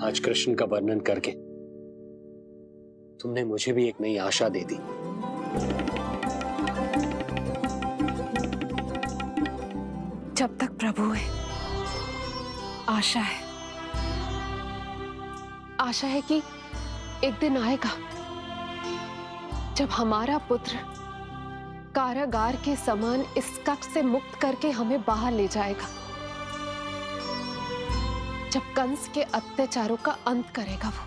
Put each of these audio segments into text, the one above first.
आज कृष्ण का वर्णन करके तुमने मुझे भी एक नई आशा दे दी। जब तक प्रभु है, आशा है। आशा है कि एक दिन आएगा जब हमारा पुत्र कारागार के समान इस कक्ष से मुक्त करके हमें बाहर ले जाएगा, जब कंस के अत्याचारों का अंत करेगा वो।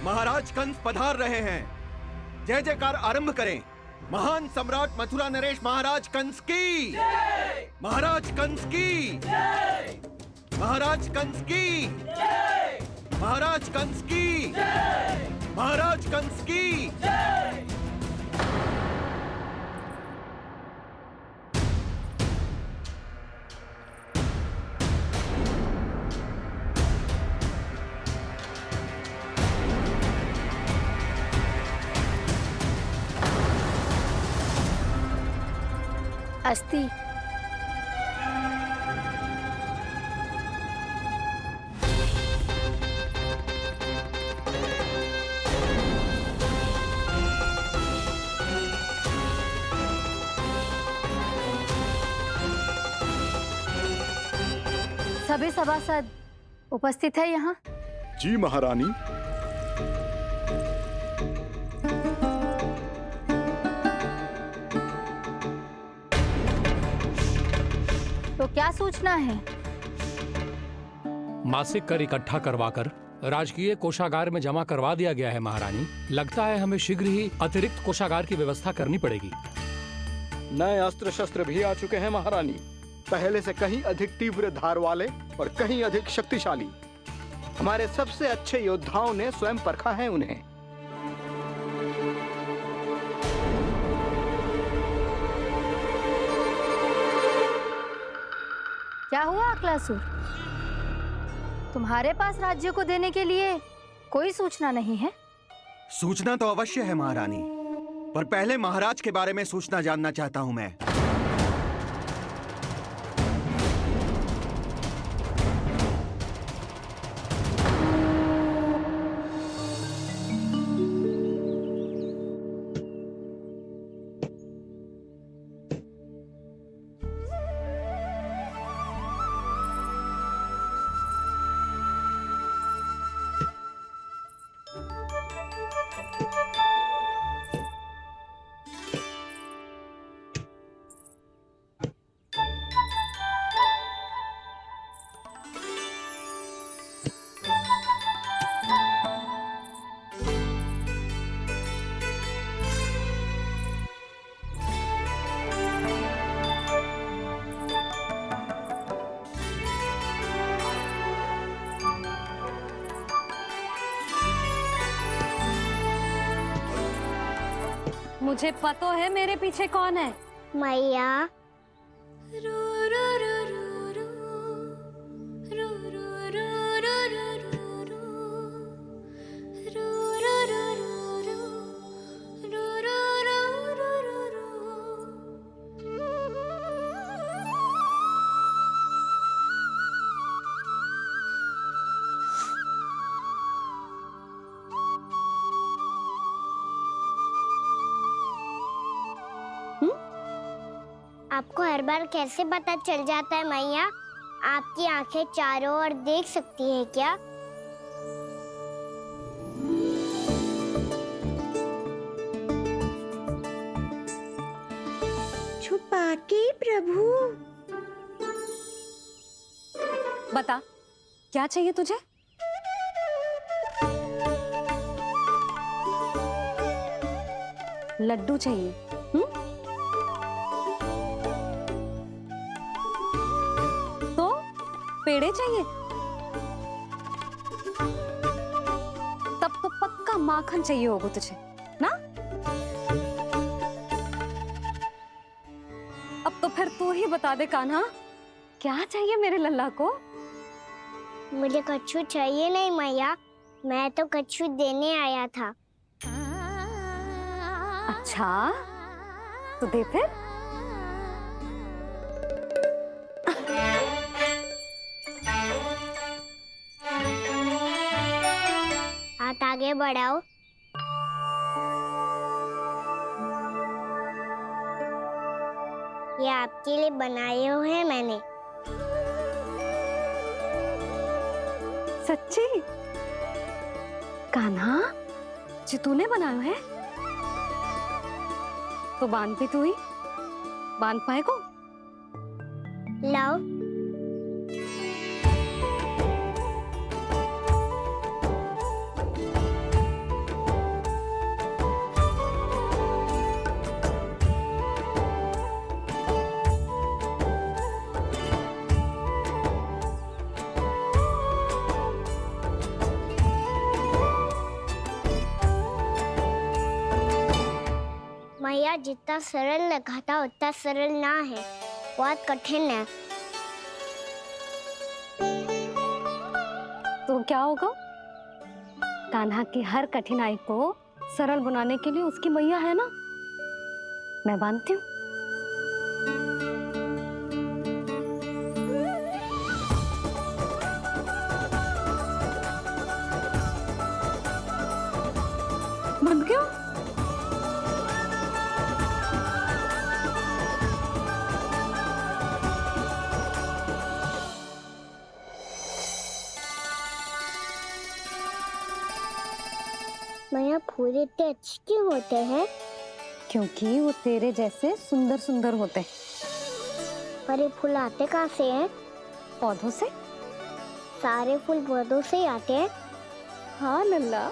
महाराज कंस पधार रहे हैं। जय जयकार आरंभ करें। महान सम्राट मथुरा नरेश महाराज कंस की, महाराज कंस की, महाराज कंस की, महाराज कंस की, महाराज कंस की। अस्ति। सभी सभासद उपस्थित है यहाँ? जी महारानी। तो क्या सूचना है? मासिक कर इकट्ठा करवाकर राजकीय कोषागार में जमा करवा दिया गया है महारानी। लगता है हमें शीघ्र ही अतिरिक्त कोषागार की व्यवस्था करनी पड़ेगी। नए अस्त्र शस्त्र भी आ चुके हैं महारानी, पहले से कहीं अधिक तीव्र धार वाले और कहीं अधिक शक्तिशाली। हमारे सबसे अच्छे योद्धाओं ने स्वयं परखा है उन्हें। क्या हुआ अक्लासुर? तुम्हारे पास राज्य को देने के लिए कोई सूचना नहीं है? सूचना तो अवश्य है महारानी, पर पहले महाराज के बारे में सूचना जानना चाहता हूं मैं। मुझे पता है मेरे पीछे कौन है। मैया। आपको हर बार कैसे पता चल जाता है मैया? आपकी आंखें चारों ओर देख सकती हैं क्या? छुपा के प्रभु। बता, क्या चाहिए तुझे? लड्डू चाहिए? तो पेड़े चाहिए? तब तो पक्का माखन चाहिए होगा तुझे ना? अब तो फिर तू ही बता दे कान्हा, क्या चाहिए मेरे लल्ला को? मुझे कछु चाहिए नहीं मैया, मैं तो कछू देने आया था। अच्छा, तो दे फिर। हाथ आगे बढ़ाओ। ये आपके लिए बनाए हुए हैं मैंने। सच्ची? कान्हा, जी तूने बनाया है? तो बांध भी तू ही, बांध पाए को? लाओ। मैया, जितना सरल लगा था उतना सरल ना है, बहुत कठिन है। तो क्या होगा? कान्हा की हर कठिनाई को सरल बनाने के लिए उसकी मैया है ना, मैं बांधती हूँ। बंद क्यों? मैया, फूल इतने अच्छे क्यों होते हैं? क्योंकि वो तेरे जैसे सुंदर सुंदर होते हैं। पर ये फूल आते कहाँ से हैं? पौधों से। सारे फूल पौधों से ही आते हैं? हाँ लल्ला।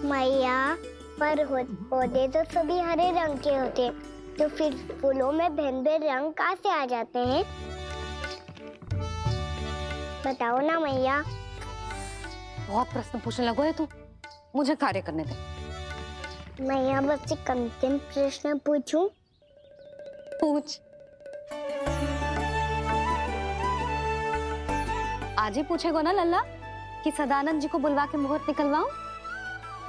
मैया, पर पौधे तो सभी हरे रंग के होते हैं, तो फिर फूलों में भिन्न-भिन्न रंग कहाँ से आ जाते हैं? बताओ ना मैया। बहुत प्रश्न पूछने लगो है तू, मुझे कार्य करने दे। मैया, बस एक अंतिम प्रश्न पूछूं? पूछ। आज ही पूछेगो ना लल्ला कि सदानंद जी को बुलवा के मुहूर्त निकलवाऊं?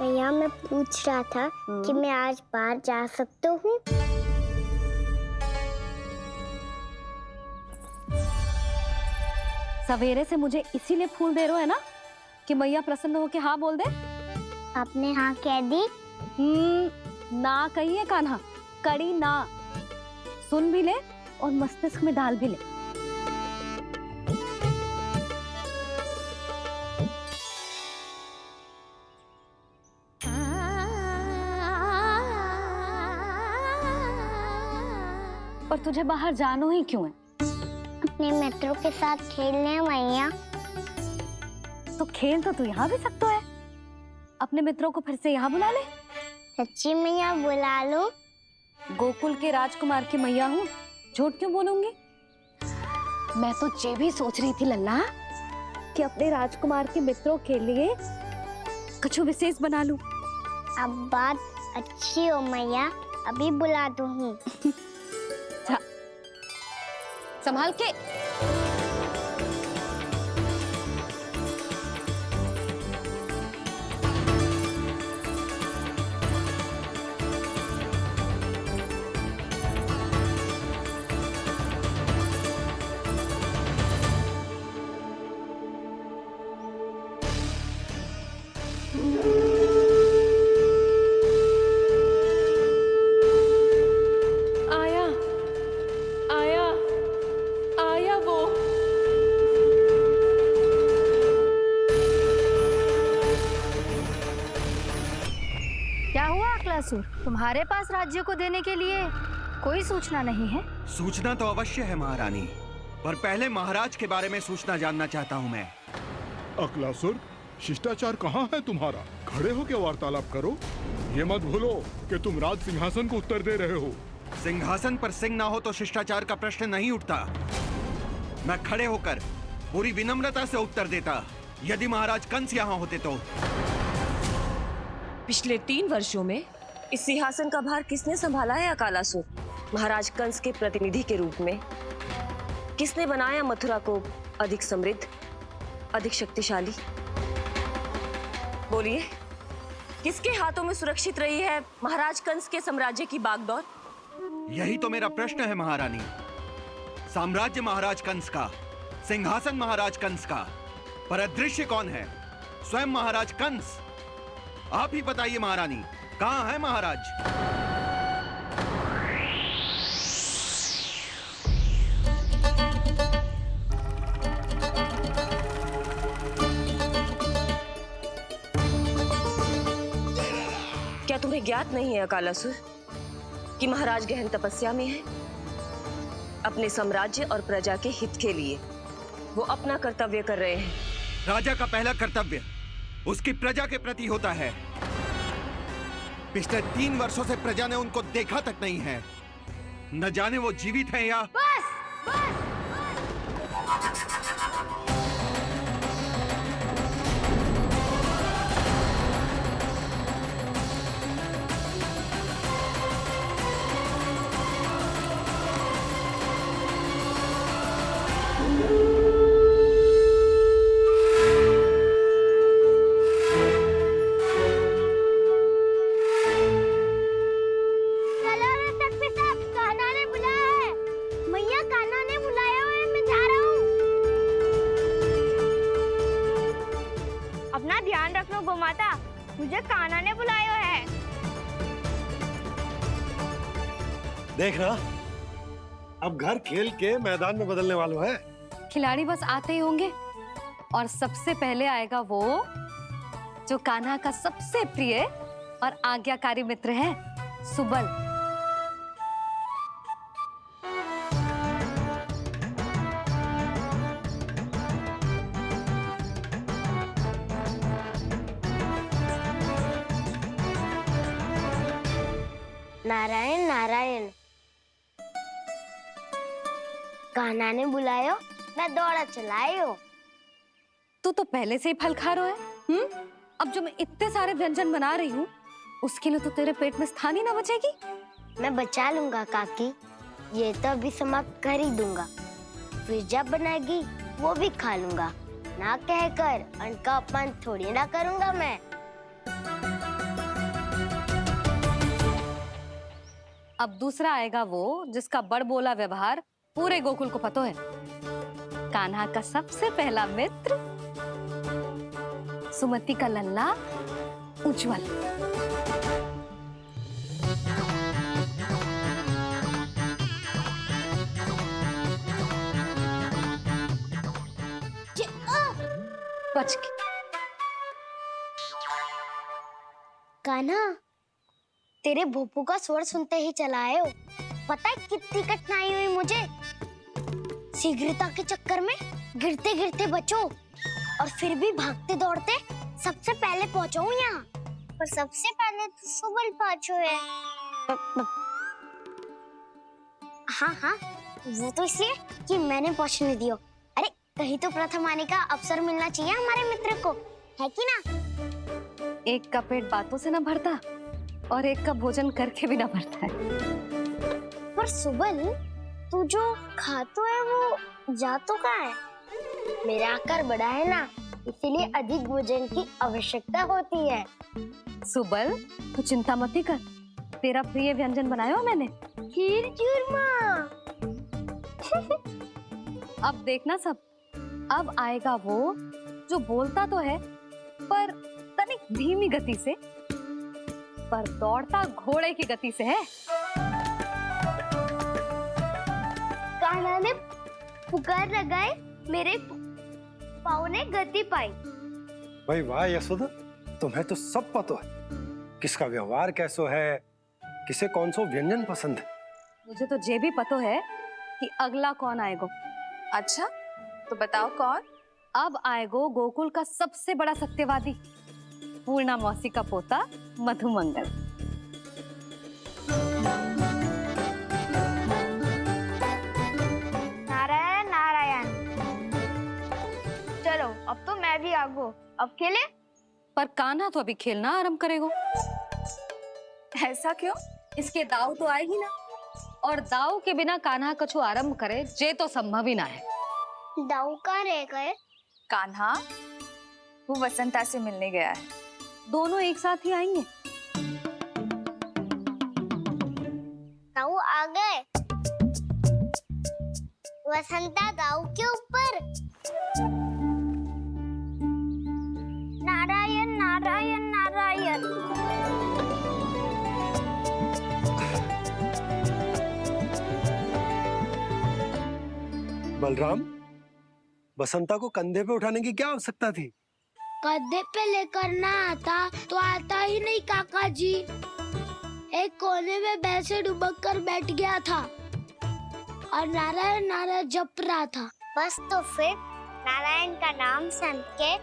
मैया, मैं पूछ रहा था कि मैं आज बाहर जा सकता हूँ? सवेरे से मुझे इसीलिए फूल दे रहे हो है ना कि मैया प्रसन्न होके हाँ बोल दे। आपने हाँ कह दी? ना कही है कान्हा, कड़ी ना। सुन भी ले और मस्तिष्क में डाल भी ले। पर तुझे बाहर जानो ही क्यों है? अपने मित्रों के साथ खेलने मैया। तो खेल तो तू यहाँ भी सकता है, अपने मित्रों को फिर से यहाँ बुला ले। सच्ची मैया, बुला लो। गोकुल के राजकुमार की मैया हूँ, झूठ क्यों बोलूंगी? मैं तो ये भी सोच रही थी लल्ला कि अपने राजकुमार के मित्रों के लिए कुछ विशेष बना लूं। अब बात अच्छी हो मैया, अभी बुला दूँ। संभाल के। तुम्हारे पास राज्य को देने के लिए कोई सूचना नहीं है? सूचना तो अवश्य है महारानी, पर पहले महाराज के बारे में सूचना जानना चाहता हूँ मैं। अकलासुर, शिष्टाचार कहाँ है तुम्हारा? खड़े होकर वार्तालाप करो। ये मत भूलो कि तुम राज सिंहासन को उत्तर दे रहे हो। सिंहासन पर सिंह ना हो तो शिष्टाचार का प्रश्न नहीं उठता। मैं खड़े होकर पूरी विनम्रता से उत्तर देता यदि महाराज कंस यहाँ होते तो। पिछले 3 वर्षों में इस सिंहासन का भार किसने संभाला है अकालासुर? महाराज कंस के प्रतिनिधि के रूप में। किसने बनाया मथुरा को अधिक समृद्ध, अधिक शक्तिशाली? बोलिए, किसके हाथों में सुरक्षित रही है महाराज कंस के साम्राज्य की बागडोर? यही तो मेरा प्रश्न है महारानी। साम्राज्य महाराज कंस का, सिंहासन महाराज कंस का, पर अदृश्य कौन है? स्वयं महाराज कंस। आप ही बताइए महारानी, कहां है महाराज? क्या तुम्हें ज्ञात नहीं है अकालासुर कि महाराज गहन तपस्या में है? अपने साम्राज्य और प्रजा के हित के लिए वो अपना कर्तव्य कर रहे हैं। राजा का पहला कर्तव्य उसकी प्रजा के प्रति होता है। पिछले 3 वर्षों से प्रजा ने उनको देखा तक नहीं है। न जाने वो जीवित हैं या बस बस चलो रे तख्ती साहब, कान्हा ने बुलाया है। मैया, कान्हा ने बुलाया है, मैं जा रहा हूँ। अपना ध्यान रखना गोमाता, मुझे कान्हा ने बुलाया है। देख रहा, अब घर खेल के मैदान में बदलने वालों है। खिलाड़ी बस आते ही होंगे और सबसे पहले आएगा वो जो कान्हा का सबसे प्रिय और आज्ञाकारी मित्र है, सुबल। नारायण नारायण, कान्हा ने बुलायो, मैं दौड़ा चलायो। तू तो पहले से ही फल खा रहा है। अब जो मैं इतने सारे व्यंजन बना रही हूँ, उसके लिए तो तेरे पेट में स्थान ही ना बचेगी। मैं बचा लूंगा काकी, ये तो अभी समाप्त कर ही दूंगा। फिर जब बनाएगी वो भी खा लूंगा। ना कहकर अन्न का अपमान थोड़ी ना करूंगा मैं। अब दूसरा आएगा वो जिसका बड़बोला व्यवहार पूरे गोकुल को पता है, कान्हा का सबसे पहला मित्र, सुमति का लल्ला उज्जवल। बच के। कान्हा, तेरे भोपू का स्वर सुनते ही चला आए हो। पता है कितनी कठिनाई हुई मुझे। शीघ्रता के चक्कर में गिरते गिरते बचो और फिर भी भागते दौड़ते सबसे पहले पहुंचो यहाँ। पर सबसे पहले तो सुबल पहुंचो है। हाँ हाँ, वो तो इसलिए कि मैंने पहुंचने दियो। अरे कहीं तो प्रथम आने का अवसर मिलना चाहिए हमारे मित्र को, है कि ना? एक का पेट बातों से ना भरता और एक का भोजन करके भी ना भरता है। पर सुबल, तू जो खातो है वो जातो का है। मेरा आकार बड़ा है ना, इसीलिए अधिक भोजन की आवश्यकता होती है। सुबल, तू चिंता मत कर, तेरा प्रिय व्यंजन बनाया हो मैंने, खीर चूरमा। अब देखना सब, अब आएगा वो जो बोलता तो है पर तनिक धीमी गति से, पर दौड़ता घोड़े की गति से है। कान्हा ने पुकार लगाए, मेरे पाँव ने गति पाई। भाई वाह यशोदा, तुम्हें तो सब पता है किसका व्यवहार कैसो है, किसे कौन सो व्यंजन पसंद है। मुझे तो ये भी पता है कि अगला कौन आएगो। अच्छा, तो बताओ कौन? अब आएगो गोकुल का सबसे बड़ा सत्यवादी, पूर्णा मौसी का पोता मधुमंगल। नारायण नारायण। चलो अब तो मैं भी आगो, अब खेले। पर कान्हा तो अभी खेलना आरंभ करेगो। ऐसा क्यों? इसके दाव तो आएगी ना। और दाऊ के बिना कान्हा कछु आरंभ करे जे तो संभव ही ना है। दाऊ कहाँ रह गए? कान्हा वो वसंता से मिलने गया है। दोनों एक साथ ही आएंगे। दाऊ आ गए। वसंता दाऊ के ऊपर। नारायण नारायण नारायण। बलराम, बसंता को कंधे पे उठाने की क्या आवश्यकता थी? कंधे पे लेकर ना आता तो आता ही नहीं काका जी। एक कोने में वैसे डुबक कर बैठ गया था और नारायण नारायण जप रहा था। बस तो फिर नारायण का नाम सुन के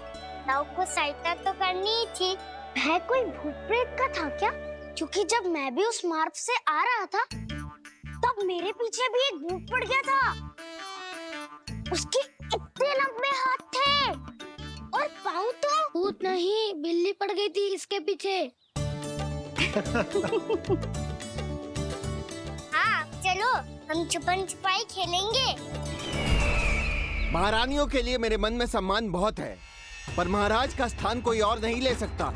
दाऊ को सहायता तो करनी ही थी। वह कोई भूत प्रेत का था क्या? क्योंकि जब मैं भी उस मार्ग से आ रहा था तब मेरे पीछे भी एक भूत पड़ गया था। उसके इतने लंबे हाथ थे और पाँव तो भूत नहीं बिल्ली पड़ गई थी इसके पीछे। हाँ चलो हम छुपन छुपाई खेलेंगे। महारानियों के लिए मेरे मन में सम्मान बहुत है, पर महाराज का स्थान कोई और नहीं ले सकता।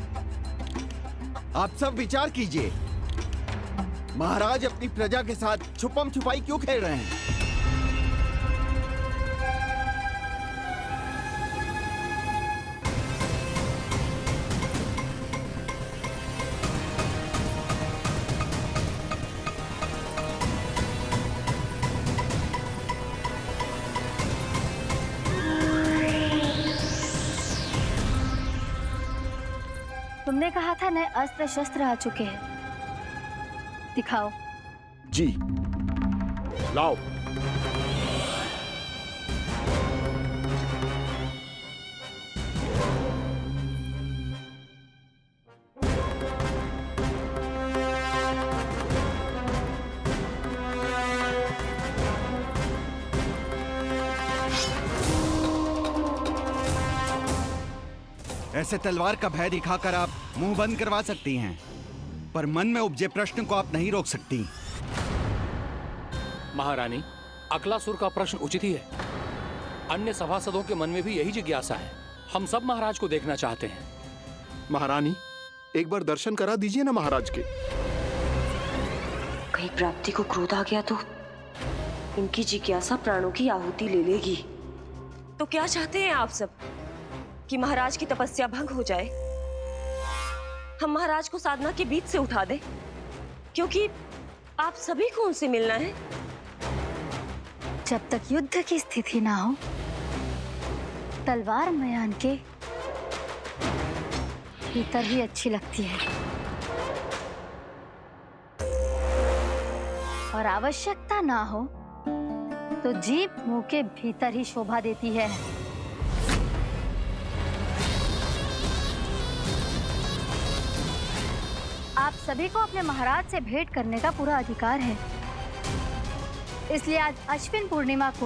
आप सब विचार कीजिए, महाराज अपनी प्रजा के साथ छुपम छुपाई क्यों खेल रहे हैं? तुमने कहा था नए अस्त्र शस्त्र आ चुके हैं, दिखाओ। जी लाओ। ऐसे तलवार का भय दिखाकर आप मुंह बंद करवा सकती हैं, पर मन में उपजे प्रश्न को आप नहीं रोक सकती। महारानी, अकलासुर का प्रश्न उचित ही है। अन्य सभासदों के मन में भी यही जिज्ञासा है। हम सब महाराज को देखना चाहते हैं। महारानी, एक बार दर्शन करा दीजिए ना महाराज के। कहीं प्राप्ति को क्रोध आ गया तो इनकी जिज्ञासा प्राणों की आहुति ले लेगी। तो क्या चाहते हैं आप सब? कि महाराज की तपस्या भंग हो जाए? हम महाराज को साधना के बीच से उठा दें? क्योंकि आप सभी को उनसे मिलना है। जब तक युद्ध की स्थिति ना हो, तलवार मयान के भीतर ही अच्छी लगती है और आवश्यकता ना हो तो जीभ मुंह के भीतर ही शोभा देती है। आप सभी को अपने महाराज से भेंट करने का पूरा अधिकार है। इसलिए आज अश्विन पूर्णिमा को